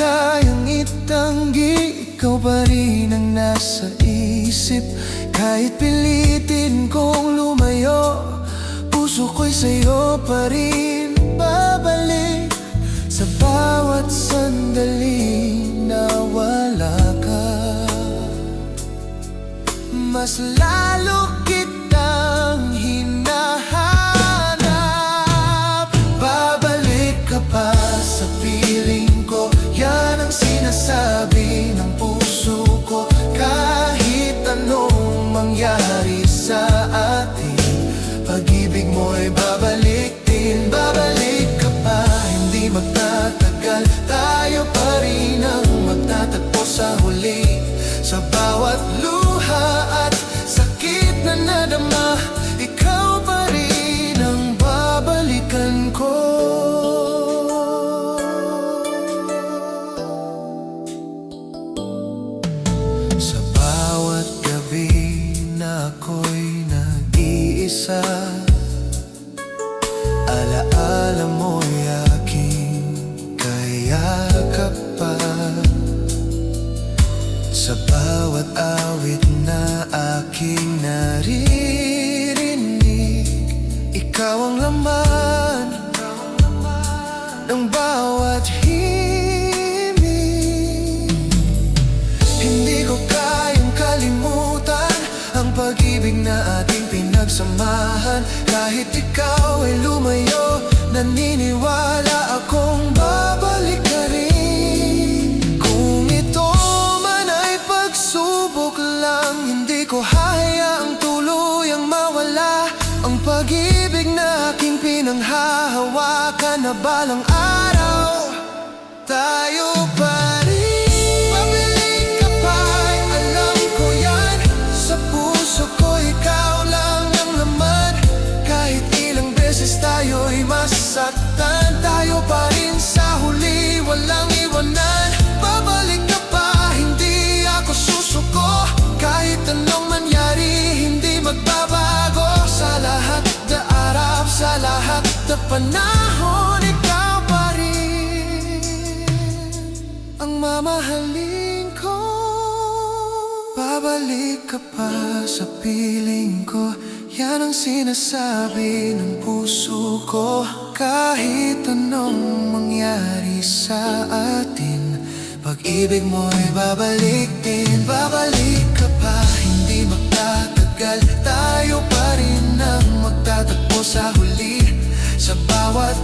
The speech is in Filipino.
kayang itanggi, ikaw pa rin ang nasa isip. Kahit pilitin kong lumayo, puso ko'y sa'yo pa rin babalik. Sa bawat sandali na wala ka, mas lalo kitang hinahanap. Babalik ka pa sa piling ko, yan ang sinasabi ng puso ko. Kahit anong mangyari sa atin, pag-ibig mo'y babalik din. Babalik ka pa, hindi magtatagal, tayo pa rin ang magtatagpo sa huli. Sa bawat luha at sakit na nadama, ikaw pa rin ang babalikan ko. Sa bawat gabi na ako'y nag-iisa, alaala mo'y aking kayakap pa. Sa bawat awit na aking naririnig, ikaw ang laman ng bawat himig. Hindi ko kayang kalimutan ang pag-ibig na ating pinagsamahan. Kahit ikaw ay lumayo, naniniwala akong babalik ka rin. Kung ito man ay pagsubok lang, hindi ko hahayaang tuluyang mawala ang pag-ibig na aking pinanghahawakan. Na balang araw, tayo pa rin. Babalik ka pa, alam ko yan. Sa puso ko, ikaw lang ang laman. Kahit ilang beses tayo'y masaktan, tayo pa rin sa huli, walang iwanan. Babalik ka pa, hindi ako susuko. Kahit anong mangyari, hindi magbabago. Sa lahat na arap, sa lahat na panahon, ikaw pa rin ang mamahalin ko. Babalik ka pa sa piling ko, yan ang sinasabi ng puso ko. Kahit anong mangyari sa atin, pag-ibig mo'y babalik din. Babalik ka pa, hindi magtatagal, tayo pa rin ang magtatagpo sa huli. Sa bawat